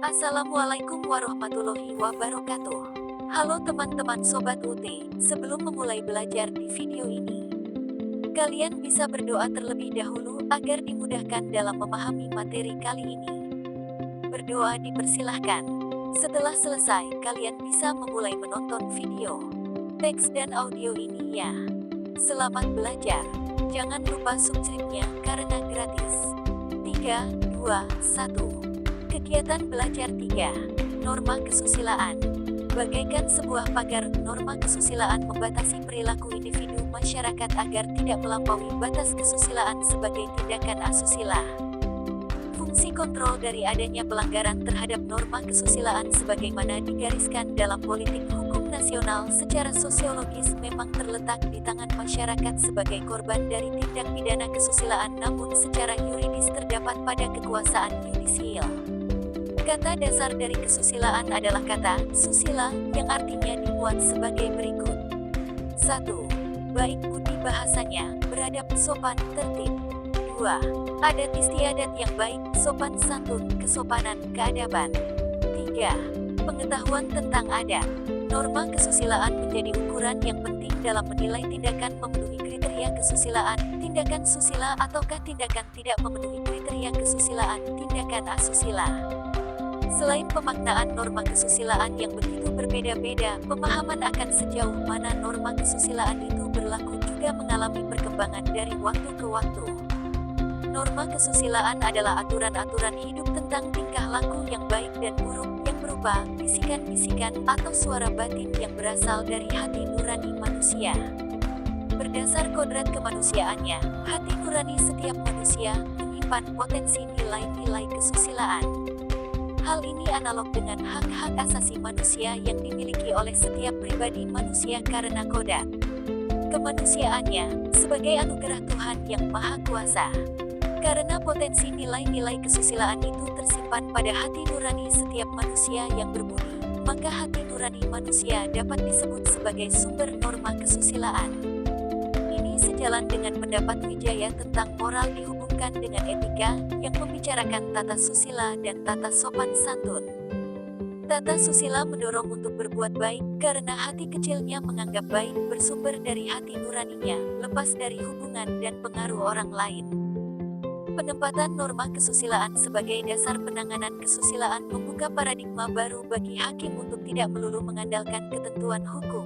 Assalamualaikum warahmatullahi wabarakatuh. Halo teman-teman Sobat UT, sebelum memulai belajar di video ini, kalian bisa berdoa terlebih dahulu agar dimudahkan dalam memahami materi kali ini. Berdoa dipersilahkan. Setelah selesai, kalian bisa memulai menonton video, teks dan audio ini ya. Selamat belajar. Jangan lupa subscribe-nya karena gratis. 3, 2, 1. Kegiatan belajar 3. Norma kesusilaan. Bagaikan sebuah pagar, norma kesusilaan membatasi perilaku individu masyarakat agar tidak melampaui batas kesusilaan sebagai tindakan asusila. Fungsi kontrol dari adanya pelanggaran terhadap norma kesusilaan sebagaimana digariskan dalam politik hukum nasional secara sosiologis memang terletak di tangan masyarakat sebagai korban dari tindak pidana kesusilaan, namun secara yuridis terdapat pada kekuasaan yudisial. Kata dasar dari kesusilaan adalah kata susila yang artinya dimuat sebagai berikut. 1. Baik budi bahasanya, beradab, sopan, tertib. 2. Adat istiadat yang baik, sopan santun, kesopanan, keadaban. 3. Pengetahuan tentang adat. Norma kesusilaan menjadi ukuran yang penting dalam menilai tindakan memenuhi kriteria kesusilaan, tindakan susila ataukah tindakan tidak memenuhi kriteria kesusilaan, tindakan asusila. Selain pemaknaan norma kesusilaan yang begitu berbeda-beda, pemahaman akan sejauh mana norma kesusilaan itu berlaku juga mengalami perkembangan dari waktu ke waktu. Norma kesusilaan adalah aturan-aturan hidup tentang tingkah laku yang baik dan buruk yang berupa bisikan-bisikan atau suara batin yang berasal dari hati nurani manusia. Berdasar kodrat kemanusiaannya, hati nurani setiap manusia menyimpan potensi nilai-nilai kesusilaan. Hal ini analog dengan hak-hak asasi manusia yang dimiliki oleh setiap pribadi manusia karena kodrat kemanusiaannya sebagai anugerah Tuhan yang Maha Kuasa. Karena potensi nilai-nilai kesusilaan itu tersimpan pada hati nurani setiap manusia yang berbudi, maka hati nurani manusia dapat disebut sebagai sumber norma kesusilaan. Ini sejalan dengan pendapat Wijaya tentang moral dihubungkan dengan etika yang membicarakan tata susila dan tata sopan santun. Tata susila mendorong untuk berbuat baik karena hati kecilnya menganggap baik bersumber dari hati nuraninya, lepas dari hubungan dan pengaruh orang lain. Penempatan norma kesusilaan sebagai dasar penanganan kesusilaan membuka paradigma baru bagi hakim untuk tidak melulu mengandalkan ketentuan hukum.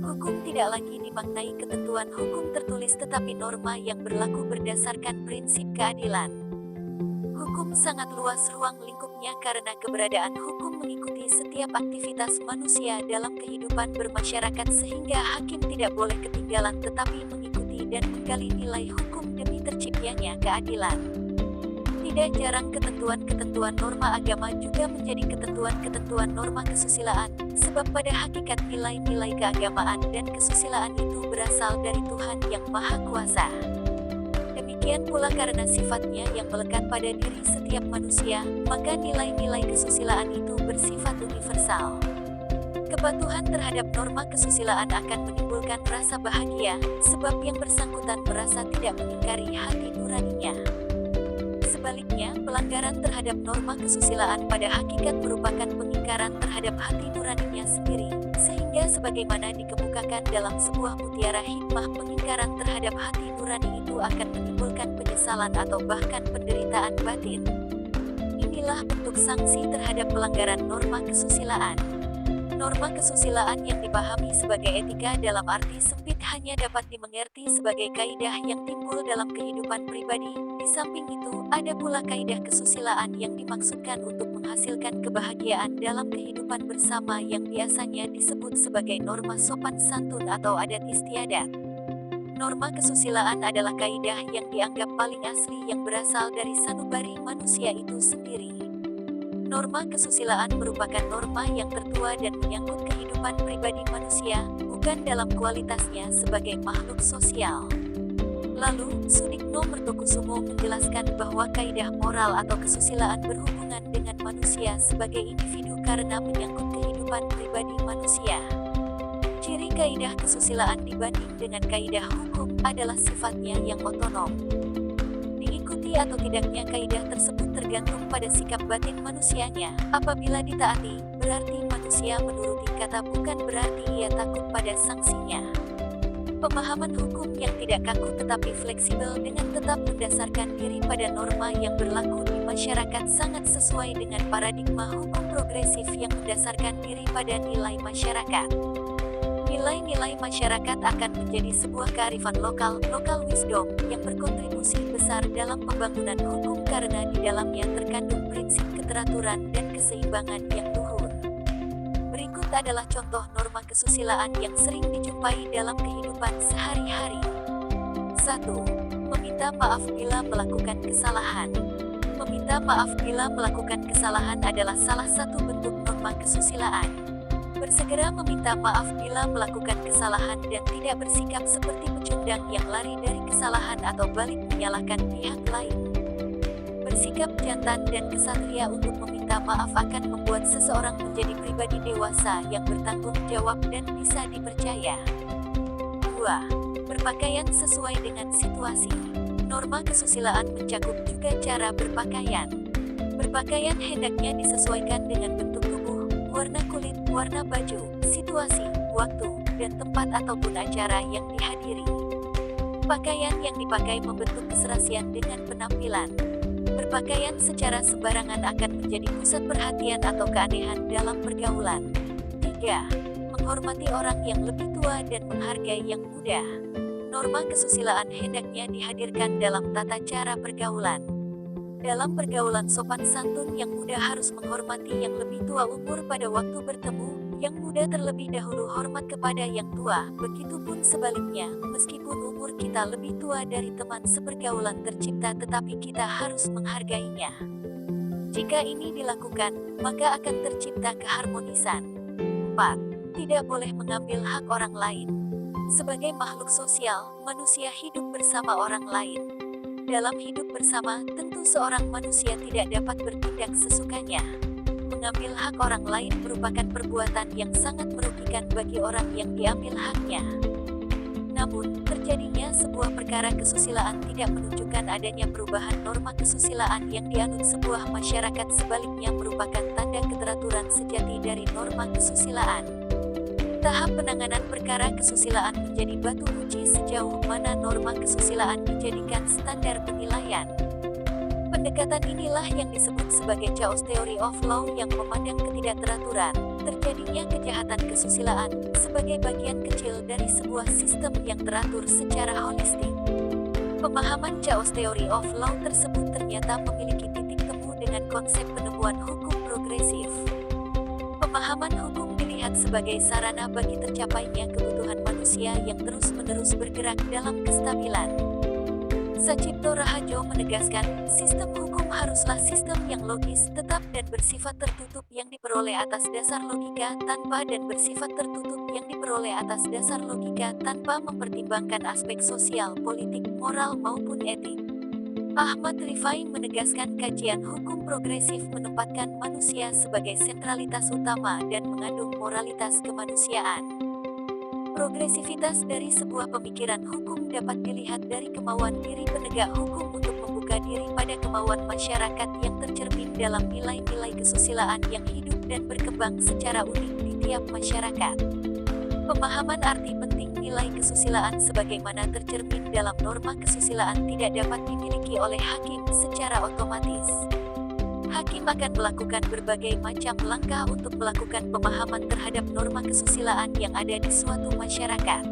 Hukum tidak lagi dimaknai ketentuan hukum tertulis tetapi norma yang berlaku berdasarkan prinsip keadilan. Hukum sangat luas ruang lingkupnya karena keberadaan hukum mengikuti setiap aktivitas manusia dalam kehidupan bermasyarakat sehingga hakim tidak boleh ketinggalan tetapi mengikuti dan menggali nilai hukum demi terciptanya keadilan. Tidak jarang ketentuan-ketentuan norma agama juga menjadi ketentuan-ketentuan norma kesusilaan, sebab pada hakikat nilai-nilai keagamaan dan kesusilaan itu berasal dari Tuhan yang Maha Kuasa. Demikian pula karena sifatnya yang melekat pada diri setiap manusia, maka nilai-nilai kesusilaan itu bersifat universal. Kepatuhan terhadap norma kesusilaan akan menimbulkan rasa bahagia, sebab yang bersangkutan merasa tidak mengingkari hati nuraninya. Sebaliknya, pelanggaran terhadap norma kesusilaan pada hakikat merupakan pengingkaran terhadap hati nuraninya sendiri, sehingga sebagaimana dikemukakan dalam sebuah mutiara hikmah, pengingkaran terhadap hati nurani itu akan menimbulkan penyesalan atau bahkan penderitaan batin. Inilah bentuk sanksi terhadap pelanggaran norma kesusilaan. Norma kesusilaan yang dipahami sebagai etika dalam arti sempit hanya dapat dimengerti sebagai kaidah yang timbul dalam kehidupan pribadi. Di samping itu, ada pula kaidah kesusilaan yang dimaksudkan untuk menghasilkan kebahagiaan dalam kehidupan bersama yang biasanya disebut sebagai norma sopan santun atau adat istiadat. Norma kesusilaan adalah kaidah yang dianggap paling asli yang berasal dari sanubari manusia itu sendiri. Norma kesusilaan merupakan norma yang tertua dan menyangkut kehidupan pribadi manusia, bukan dalam kualitasnya sebagai makhluk sosial. Lalu, Sudikno Mertokusumo menjelaskan bahwa kaidah moral atau kesusilaan berhubungan dengan manusia sebagai individu karena menyangkut kehidupan pribadi manusia. Ciri kaidah kesusilaan dibanding dengan kaidah hukum adalah sifatnya yang otonom. Diikuti atau tidaknya kaidah tersebut tergantung pada sikap batin manusianya. Apabila ditaati, berarti manusia menuruti kata, bukan berarti ia takut pada sanksinya. Pemahaman hukum yang tidak kaku tetapi fleksibel dengan tetap mendasarkan diri pada norma yang berlaku di masyarakat sangat sesuai dengan paradigma hukum progresif yang mendasarkan diri pada nilai masyarakat. Nilai-nilai masyarakat akan menjadi sebuah kearifan lokal, local wisdom, yang berkontribusi besar dalam pembangunan hukum karena di dalamnya terkandung prinsip keteraturan dan keseimbangan yang luhur. Berikut adalah contoh norma kesusilaan yang sering dijumpai dalam kehidupan sehari-hari. 1. Meminta maaf bila melakukan kesalahan. Meminta maaf bila melakukan kesalahan adalah salah satu bentuk norma kesusilaan. Bersegera meminta maaf bila melakukan kesalahan dan tidak bersikap seperti pecundang yang lari dari kesalahan atau balik menyalahkan pihak lain. Bersikap jantan dan kesatria untuk meminta maaf akan membuat seseorang menjadi pribadi dewasa yang bertanggung jawab dan bisa dipercaya. 2. Berpakaian sesuai dengan situasi. Norma kesusilaan mencakup juga cara berpakaian. Berpakaian hendaknya disesuaikan dengan bentuk tubuh, warna kulit, warna baju, situasi, waktu, dan tempat ataupun acara yang dihadiri. Pakaian yang dipakai membentuk keserasian dengan penampilan. Berpakaian secara sembarangan akan menjadi pusat perhatian atau keanehan dalam pergaulan. 3. Menghormati orang yang lebih tua dan menghargai yang muda. Norma kesusilaan hendaknya dihadirkan dalam tata cara pergaulan. Dalam pergaulan sopan santun, yang muda harus menghormati yang lebih tua umur pada waktu bertemu, yang muda terlebih dahulu hormat kepada yang tua. Begitupun sebaliknya, meskipun umur kita lebih tua dari teman sepergaulan tercipta, tetapi kita harus menghargainya. Jika ini dilakukan, maka akan tercipta keharmonisan. 4. Tidak boleh mengambil hak orang lain. Sebagai makhluk sosial, manusia hidup bersama orang lain. Dalam hidup bersama, tentu seorang manusia tidak dapat bertindak sesukanya. Mengambil hak orang lain merupakan perbuatan yang sangat merugikan bagi orang yang diambil haknya. Namun, terjadinya sebuah perkara kesusilaan tidak menunjukkan adanya perubahan norma kesusilaan yang dianut sebuah masyarakat, sebaliknya merupakan tanda keteraturan sejati dari norma kesusilaan. Tahap penanganan perkara kesusilaan menjadi batu uji sejauh mana norma kesusilaan dijadikan standar penilaian. Pendekatan inilah yang disebut sebagai Chaos Theory of Law, yang memandang ketidakteraturan, terjadinya kejahatan kesusilaan, sebagai bagian kecil dari sebuah sistem yang teratur secara holistik. Pemahaman Chaos Theory of Law tersebut ternyata memiliki titik temu dengan konsep penemuan hukum progresif. Pemahaman hukum dilihat sebagai sarana bagi tercapainya kebutuhan manusia yang terus-menerus bergerak dalam kestabilan. Sacipto Rahajo menegaskan, sistem hukum haruslah sistem yang logis, tetap dan bersifat tertutup yang diperoleh atas dasar logika tanpa dan bersifat tertutup yang diperoleh atas dasar logika tanpa mempertimbangkan aspek sosial, politik, moral maupun etik. Ahmad Rifai menegaskan kajian hukum progresif menempatkan manusia sebagai sentralitas utama dan mengandung moralitas kemanusiaan. Progresivitas dari sebuah pemikiran hukum dapat dilihat dari kemauan diri penegak hukum untuk membuka diri pada kemauan masyarakat yang tercermin dalam nilai-nilai kesusilaan yang hidup dan berkembang secara unik di tiap masyarakat. Pemahaman arti penting nilai kesusilaan sebagaimana tercermin dalam norma kesusilaan tidak dapat dimiliki oleh hakim secara otomatis. Hakim akan melakukan berbagai macam langkah untuk melakukan pemahaman terhadap norma kesusilaan yang ada di suatu masyarakat.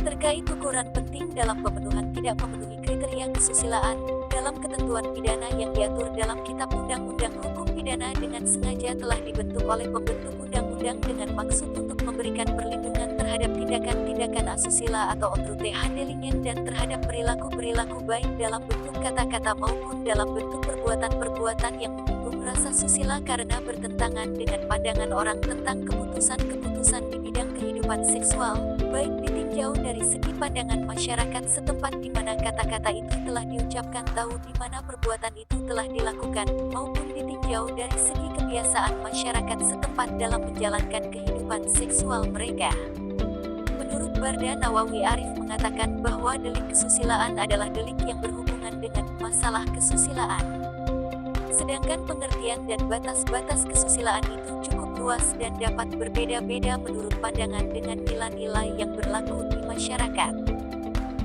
Terkait ukuran penting dalam pemenuhan tidak memenuhi kriteria kesusilaan, dalam ketentuan pidana yang diatur dalam Kitab Undang-Undang Hukum Pidana dengan sengaja telah dibentuk oleh pembentuk undang-undang dengan maksud untuk memberikan perlindungan terhadap tindakan-tindakan asusila atau ontrute handelingen dan terhadap perilaku-perilaku baik dalam bentuk kata-kata maupun dalam bentuk perbuatan-perbuatan yang menyinggung rasa susila karena bertentangan dengan pandangan orang tentang keputusan-keputusan di bidang kehidupan seksual, baik ditinjau dari segi pandangan masyarakat setempat di mana kata-kata itu telah diucapkan, tahu di mana perbuatan itu telah dilakukan, maupun ditinjau dari segi kebiasaan masyarakat setempat dalam menjalankan kehidupan seksual mereka. Menurut Barda Nawawi Arif mengatakan bahwa delik kesusilaan adalah delik yang berhubungan dengan masalah kesusilaan. Sedangkan pengertian dan batas-batas kesusilaan itu cukup luas dan dapat berbeda-beda menurut pandangan dengan nilai-nilai yang berlaku di masyarakat.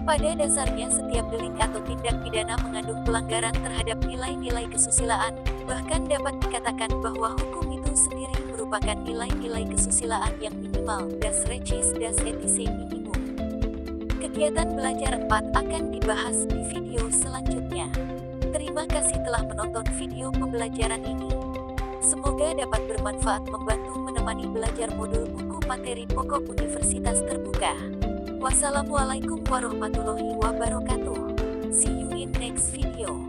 Pada dasarnya setiap delik atau tindak pidana mengandung pelanggaran terhadap nilai-nilai kesusilaan, bahkan dapat dikatakan bahwa hukum itu sendiri merupakan nilai-nilai kesusilaan yang minimal, das Rechts, das Ethische Minimum. Kegiatan belajar 4 akan dibahas di video selanjutnya. Terima kasih telah menonton video pembelajaran ini. Semoga dapat bermanfaat membantu menemani belajar modul buku materi pokok Universitas Terbuka. Wassalamualaikum warahmatullahi wabarakatuh. See you in next video.